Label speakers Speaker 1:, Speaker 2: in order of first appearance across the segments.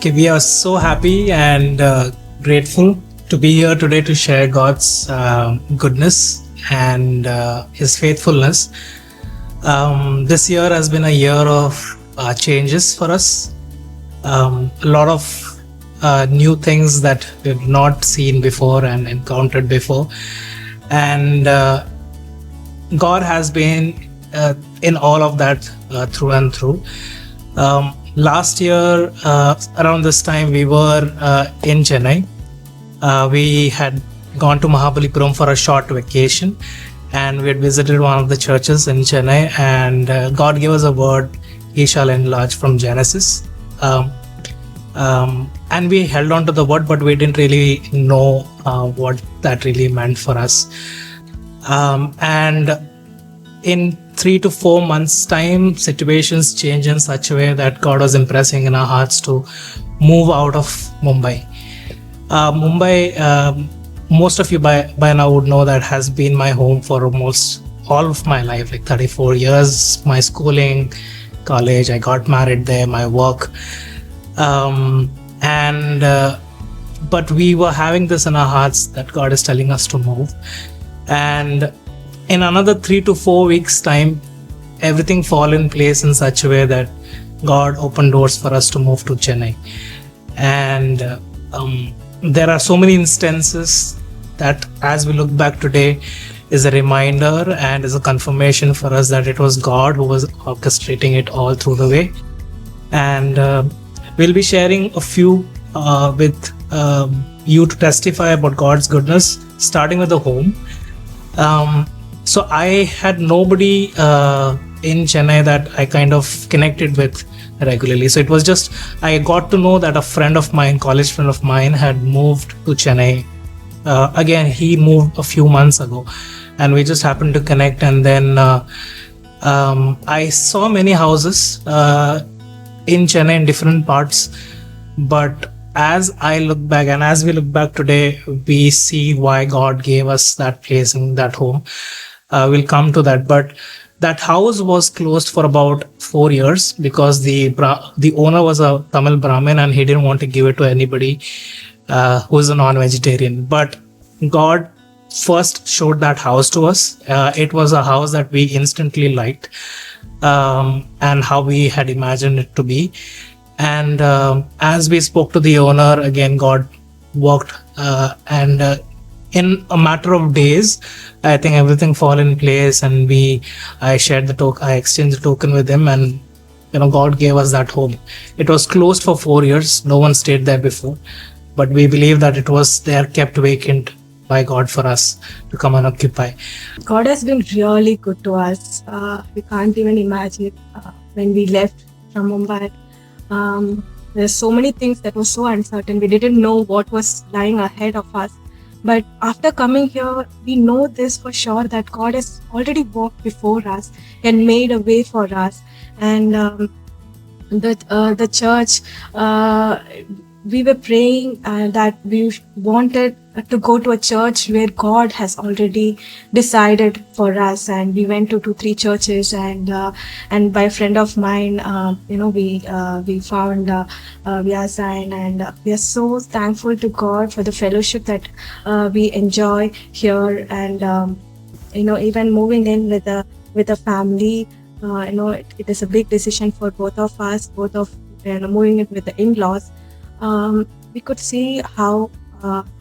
Speaker 1: Okay, we are so happy and grateful to be here today to share God's goodness and His faithfulness. This year has been a year of changes for us. A lot of new things that we've not seen before and encountered before. And God has been in all of that through and through. Last year, around this time, we were in Chennai. We had gone to Mahabalipuram for a short vacation, and we had visited one of the churches in Chennai, and God gave us a word, He shall enlarge, from Genesis. And we held on to the word, but we didn't really know what that really meant for us. And in 3 to 4 months' time, situations changed in such a way that God was impressing in our hearts to move out of Mumbai. Mumbai, most of you by now would know that has been my home for almost all of my life, like 34 years, my schooling, college, I got married there, my work. But we were having this in our hearts that God is telling us to move. And in another 3 to 4 weeks' time, everything fall in place in such a way that God opened doors for us to move to Chennai. And there are so many instances that, as we look back today, is a reminder and is a confirmation for us that it was God who was orchestrating it all through the way. And we'll be sharing a few with you to testify about God's goodness, starting with the home. So I had nobody in Chennai that I kind of connected with regularly. So it was just, I got to know that a friend of mine, college friend of mine, had moved to Chennai. Again, he moved a few months ago, and we just happened to connect. And then I saw many houses in Chennai in different parts. But as I look back, and as we look back today, we see why God gave us that place and that home. We'll come to that. But that house was closed for about 4 years because the owner was a Tamil Brahmin and he didn't want to give it to anybody who's a non-vegetarian. But God first showed that house to us. It was a house that we instantly liked and how we had imagined it to be. And as we spoke to the owner, again, God worked and in a matter of days, I think everything fall in place, and I shared the token, I exchanged the token with him, and God gave us that home. It was closed for 4 years. No one stayed there before, but we believe that it was there kept vacant by God for us to come and occupy.
Speaker 2: God has been really good to us. We can't even imagine when we left from Mumbai. There's so many things that were so uncertain. We didn't know what was lying ahead of us. But after coming here, we know this for sure that God has already walked before us and made a way for us. And the church, we were praying that we wanted to go to a church where God has already decided for us, and we went to 2-3 churches, and by a friend of mine, we found wearezion, and we are so thankful to God for the fellowship that we enjoy here, and even moving in with a family, it is a big decision for both of us, moving in with the in-laws. We could see how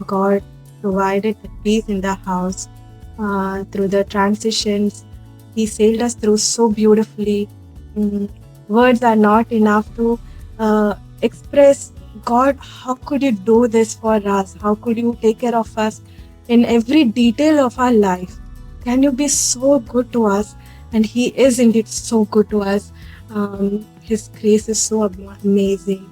Speaker 2: God provided the peace in the house through the transitions. He sailed us through so beautifully. Words are not enough to express, God, how could you do this for us? How could you take care of us in every detail of our life? Can you be so good to us? And He is indeed so good to us. His grace is so amazing.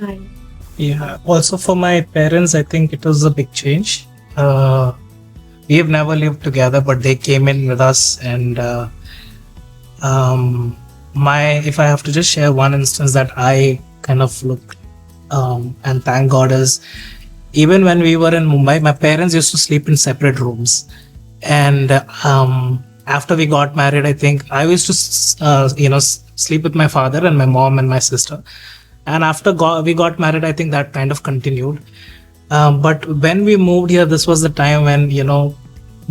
Speaker 2: And
Speaker 1: yeah, also for my parents, I think it was a big change. We have never lived together, but they came in with us. And if I have to just share one instance that I kind of look and thank God is, even when we were in Mumbai, my parents used to sleep in separate rooms. And after we got married, I think I used to sleep with my father and my mom and my sister. And after we got married, I think that kind of continued. But when we moved here, this was the time when,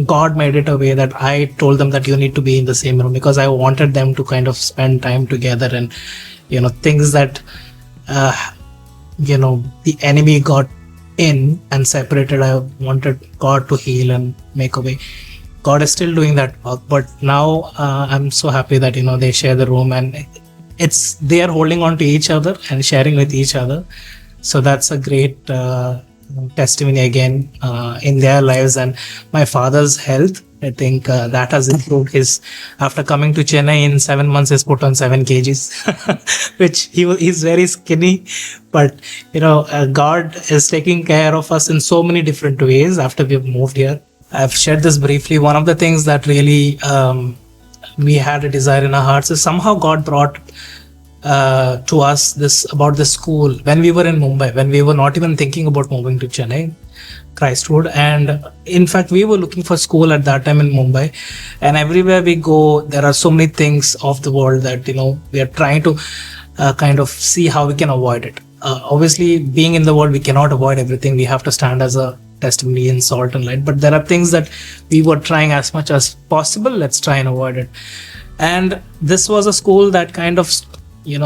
Speaker 1: God made it a way that I told them that you need to be in the same room, because I wanted them to kind of spend time together, and things that the enemy got in and separated, I wanted God to heal and make a way. God is still doing that work, but now I'm so happy that they share the room, and they are holding on to each other and sharing with each other. So that's a great testimony again in their lives. And my father's health, I think that has improved. After coming to Chennai in 7 months, he's put on 7 kgs, which he's very skinny. But God is taking care of us in so many different ways after we've moved here. I've shared this briefly. One of the things that really we had a desire in our hearts is somehow God brought to us about the school when we were in Mumbai, when we were not even thinking about moving to Chennai, Christwood. And in fact, we were looking for school at that time in Mumbai, and everywhere we go, there are so many things of the world that we are trying to kind of see how we can avoid it. Obviously, being in the world, we cannot avoid everything. We have to stand as a testimony in salt and light, but there are things that we were trying as much as possible. Let's try and avoid it. And this was a school that kind of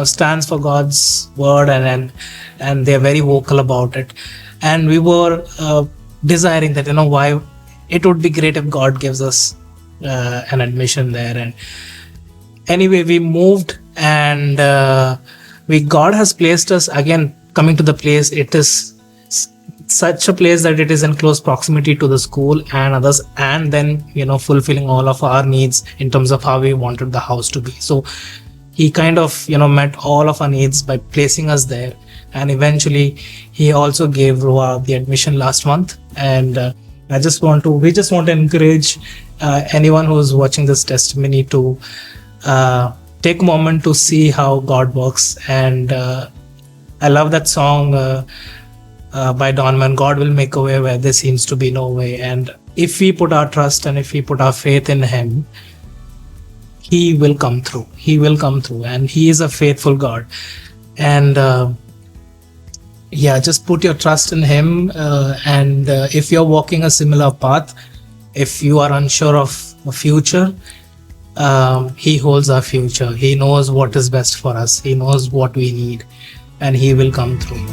Speaker 1: stands for God's word, and they're very vocal about it. And we were desiring that why it would be great if God gives us an admission there. And anyway, we moved, and God has placed us again. Coming to the place, it is such a place that it is in close proximity to the school and others, and then fulfilling all of our needs in terms of how we wanted the house to be. So he kind of met all of our needs by placing us there. And eventually he also gave Roa the admission last month. And we just want to encourage anyone who's watching this testimony to take a moment to see how God works. And I love that song by Donman, God will make a way where there seems to be no way. And if we put our trust and if we put our faith in him, he will come through. He will come through, and he is a faithful God. And just put your trust in him. And if you're walking a similar path, if you are unsure of a future, he holds our future. He knows what is best for us. He knows what we need, and he will come through.